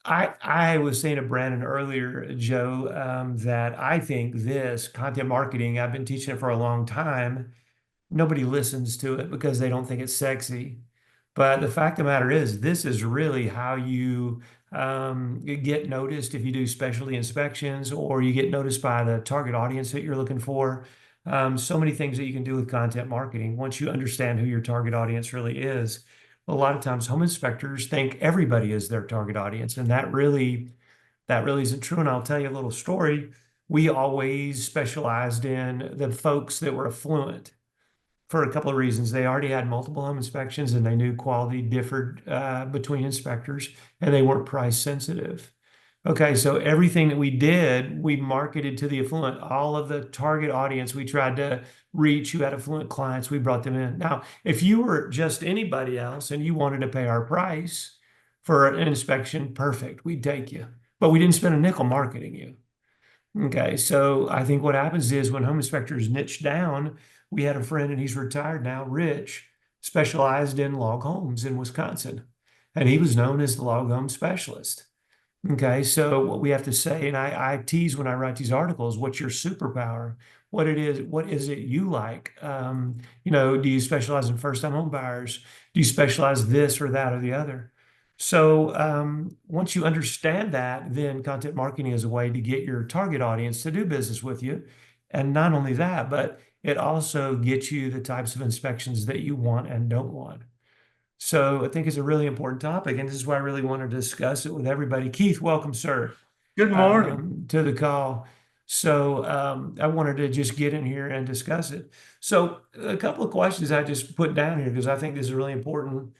I was saying to Brandon earlier, Joe, that I think this content marketing, I've been teaching it for a long time. Nobody listens to it because they don't think it's sexy. But the fact of the matter is, this is really how you get noticed if you do specialty inspections or you get noticed by the target audience that you're looking for. So many things that you can do with content marketing once you understand who your target audience really is. A lot of times, home inspectors think everybody is their target audience, and that really isn't true. And I'll tell you a little story. We always specialized in the folks that were affluent for a couple of reasons. They already had multiple home inspections and they knew quality differed between inspectors and they weren't price sensitive. Okay, so everything that we did, we marketed to the affluent. All of the target audience we tried to reach who had affluent clients, we brought them in. Now, if you were just anybody else and you wanted to pay our price for an inspection, perfect, we'd take you. But we didn't spend a nickel marketing you. Okay, so I think what happens is when home inspectors niche down, we had a friend and he's retired now, Rich, specialized in log homes in Wisconsin. And he was known as the log home specialist. Okay, so what we have to say, and I tease when I write these articles, what's your superpower? What is it you like? Do you specialize in first-time home buyers? Do you specialize this or that or the other? So once you understand that, then content marketing is a way to get your target audience to do business with you. And not only that, but it also gets you the types of inspections that you want and don't want. So I think it's a really important topic, and this is why I really want to discuss it with everybody. Keith, welcome, sir, Good morning. to the call. So I wanted to just get in here and discuss it. So a couple of questions I just put down here because I think this is really important.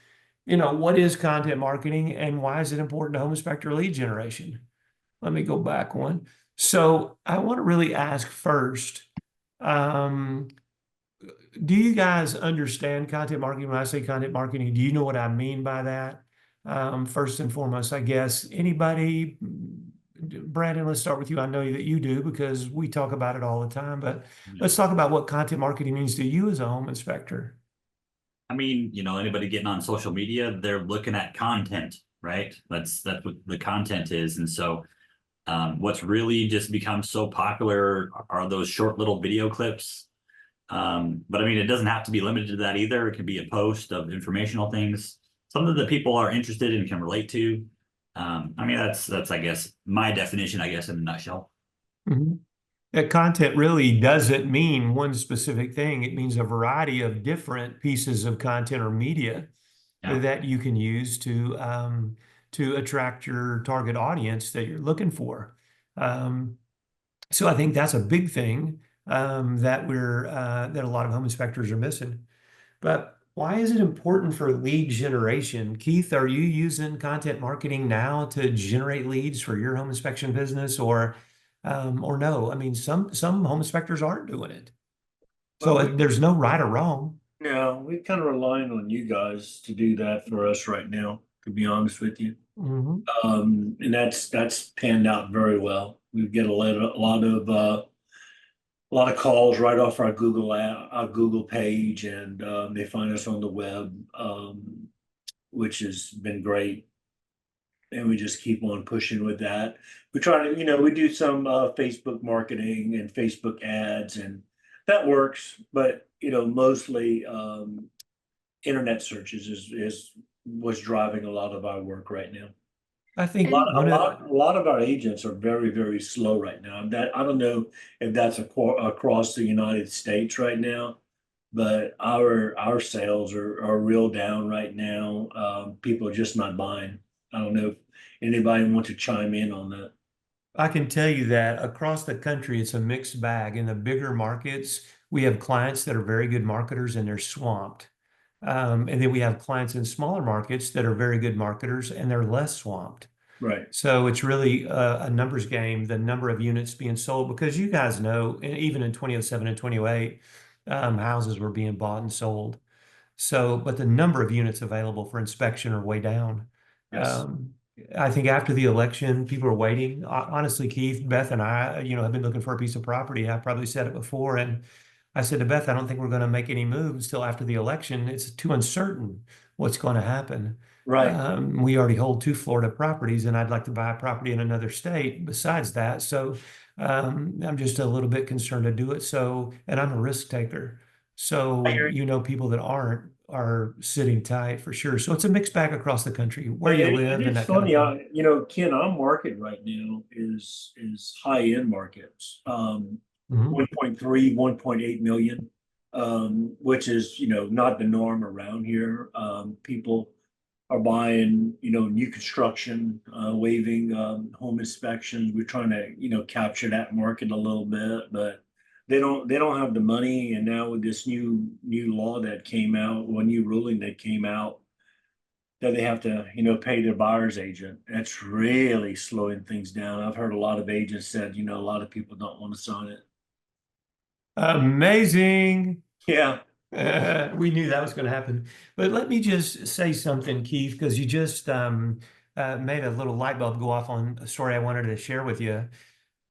What is content marketing and why is it important to home inspector lead generation? Let me go back one. So I want to really ask first, um, do you guys understand content marketing? When I say content marketing, do you know what I mean by that? First and foremost, I guess anybody, Brandon, let's start with you. I know that you do because we talk about it all the time, but let's talk about what content marketing means to you as a home inspector. I mean, anybody getting on social media, they're looking at content, right? That's what the content is. And so what's really just become so popular are those short little video clips. But I mean, it doesn't have to be limited to that either. It can be a post of informational things, something that people are interested in and can relate to. I mean, that's I guess my definition, I guess, in a nutshell. Mhm. That content really doesn't mean one specific thing. It means a variety of different pieces of content or media Yeah. that you can use to attract your target audience that you're looking for. Um, so I think that's a big thing that a lot of home inspectors are missing. But why is it important for lead generation? Keith, are you using content marketing now to generate leads for your home inspection business or no? I mean, some home inspectors aren't doing it. So Well, there's no right or wrong. we're kind of relying on you guys to do that for us right now, to be honest with you. Mhm. And that's panned out very well. We get a lot of calls right off our our Google page, and they find us on the web, which has been great. And we just keep on pushing with that. We try to, we do some Facebook marketing and Facebook ads, and that works. But mostly internet searches is what's driving a lot of our work right now. I A think lot, a one of lot, a lot of our agents are very, very slow right now. That I don't know if that's across the United States right now, but our sales are real down right now. People are just not buying. I don't know if anybody wants to chime in on that. I can tell you that across the country, it's a mixed bag. In the bigger markets, we have clients that are very good marketers and they're swamped. And then we have clients in smaller markets that are very good marketers and they're less swamped. Right. So it's really a numbers game, the number of units being sold, because you guys know, even in 2007 and 2008, houses were being bought and sold. So, but the number of units available for inspection are way down. Yes. I think after the election, people are waiting. Honestly, Keith, Beth, and I, have been looking for a piece of property. I probably said it before, and I said to Beth, I don't think we're going to make any moves until after the election. It's too uncertain what's going to happen. Right. We already hold 2 Florida properties, and I'd like to buy a property in another state besides that. So I'm just a little bit concerned to do it. So, and I'm a risk taker. I So, hear you. people that aren't are sitting tight for sure. So it's a mixed bag across the country, where you And live and it's that kind of funny, thing. Ken, our market right now is high-end markets. Mhm. 1.3, 1.8 million, which is, not the norm around here. People are buying, new construction, waiving home inspections. We're trying to, capture that market a little bit, but they don't have the money. And now with this new law that came out, one new ruling that came out, that they have to, pay their buyer's agent. That's really slowing things down. I've heard a lot of agents said, a lot of people don't want to sign it. Amazing. Yeah, We knew that was going to happen. But let me just say something, Keith, because you just made a little light bulb go off on a story I wanted to share with you.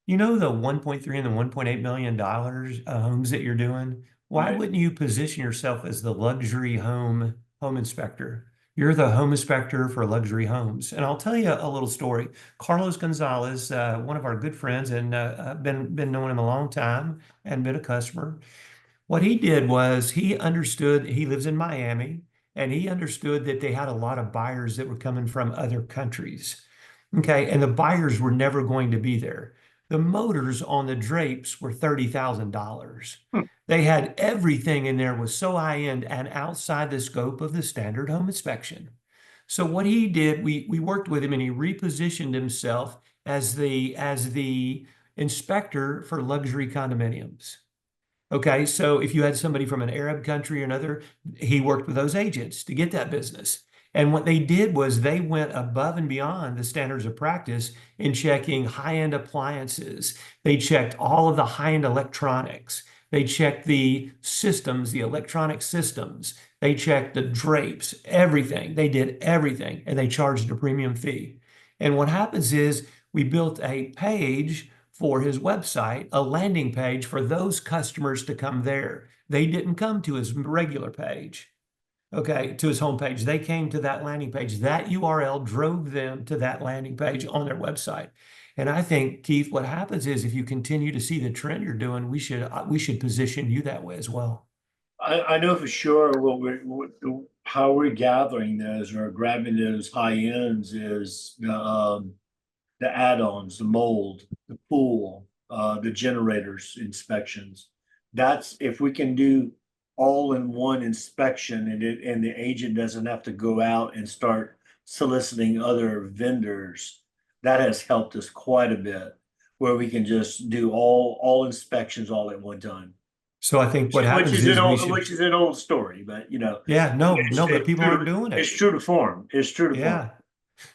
You know the 1.3 and the 1.8 million dollars homes that you're doing? Why right. wouldn't you position yourself as the luxury home inspector? You're the home inspector for luxury homes. And I'll tell you a little story. Carlos Gonzalez, one of our good friends, and been knowing him a long time and been a customer. What he did was he understood, he lives in Miami, and he understood that they had a lot of buyers that were coming from other countries. Okay, and the buyers were never going to be there. The motors on the drapes were $30,000. Hmm. They had everything in there was so high end and outside the scope of the standard home inspection. So what he did, we worked with him and he repositioned himself as the inspector for luxury condominiums. Okay, so if you had somebody from an Arab country or another, he worked with those agents to get that business. And what they did was they went above and beyond the standards of practice in checking high-end appliances. They checked all of the high-end electronics. They checked the systems, the electronic systems. They checked the drapes, everything. They did everything, and they charged a premium fee. And what happens is we built a page for his website, a landing page for those customers to come there. They didn't come to his regular page, okay, to his homepage. They came to that landing page. That URL drove them to that landing page on their website. And I think, Keith, what happens is if you continue to see the trend you're doing, we should position you that way as well. I know for sure how we're gathering those or grabbing those high ends is the add-ons, the mold, the pool, the generators inspections. That's if we can do all in one inspection and the agent doesn't have to go out and start soliciting other vendors, that has helped us quite a bit where we can just do all inspections all at one time. So I think what Which happens is an is we old should, which is an old story, but yeah, no, it's, no, but it's people true aren't doing it's it. true to form. It's true to form. Yeah.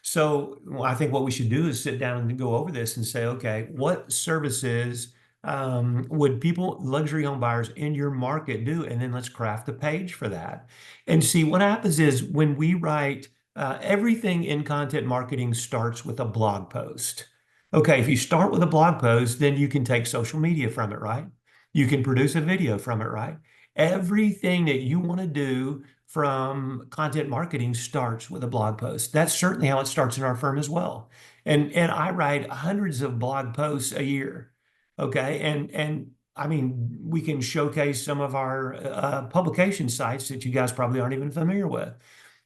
So well, I think what we should do is sit down and go over this and say, okay, what services would people, luxury home buyers in your market do? And then let's craft a page for that. And see what happens is when we write, everything in content marketing starts with a blog post. Okay, if you start with a blog post, then you can take social media from it, right? You can produce a video from it, right? Everything that you want to do from content marketing starts with a blog post. That's certainly how it starts in our firm as well. And I write hundreds of blog posts a year. Okay. And I mean, we can showcase some of our publication sites that you guys probably aren't even familiar with,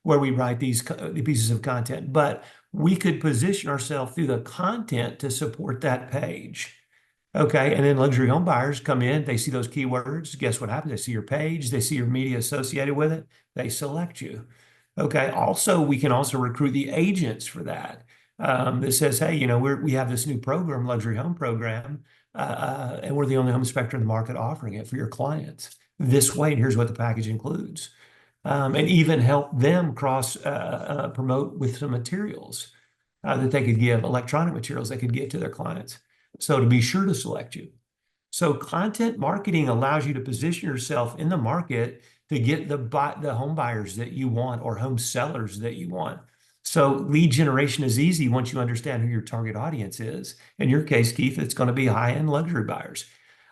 where we write these pieces of content. But we could position ourselves through the content to support that page. Okay, and then luxury home buyers come in, they see those keywords. Guess what happens? They see your page, they see your media associated with it, they select you. Okay, also, we can also recruit the agents for that. That says, hey, we have this new program, luxury home program, and we're the only home inspector in the market offering it for your clients this way. And here's what the package includes. And even help them cross promote with some materials that they could give, electronic materials they could give to their clients. So to be sure to select you. So content marketing allows you to position yourself in the market to get the home buyers that you want or home sellers that you want. So lead generation is easy once you understand who your target audience is. In your case, Keith, it's going to be high-end luxury buyers.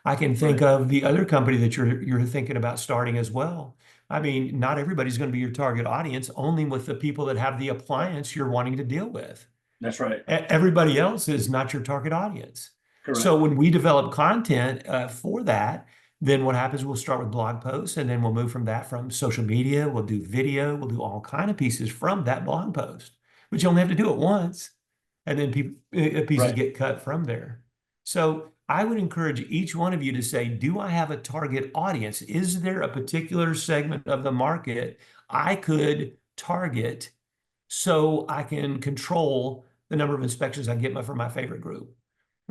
I can think Right. of the other company that you're thinking about starting as well. I mean, not everybody's going to be your target audience, only with the people that have the appliance you're wanting to deal with. That's right. Everybody else is not your target audience. So Correct. when we develop content for that, then what happens, we'll start with blog posts, and then we'll move from that, from social media, we'll do video, we'll do all kind of pieces from that blog post, but you only have to do it once, and then pieces Right. get cut from there. So I would encourage each one of you to say, do I have a target audience? Is there a particular segment of the market I could target so I can control the number of inspections I get for my favorite group?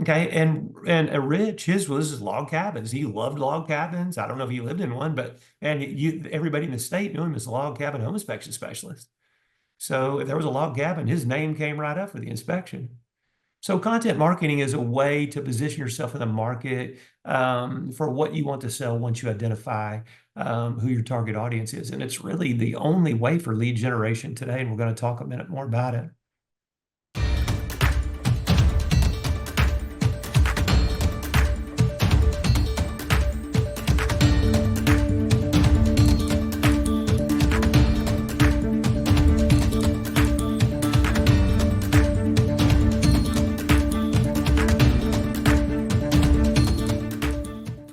Okay, and Rich, his was log cabins. He loved log cabins. I don't know if he lived in one, but everybody in the state knew him as a log cabin home inspection specialist. So if there was a log cabin, his name came right up for the inspection. So content marketing is a way to position yourself in the market for what you want to sell once you identify who your target audience is. And it's really the only way for lead generation today. And we're going to talk a minute more about it.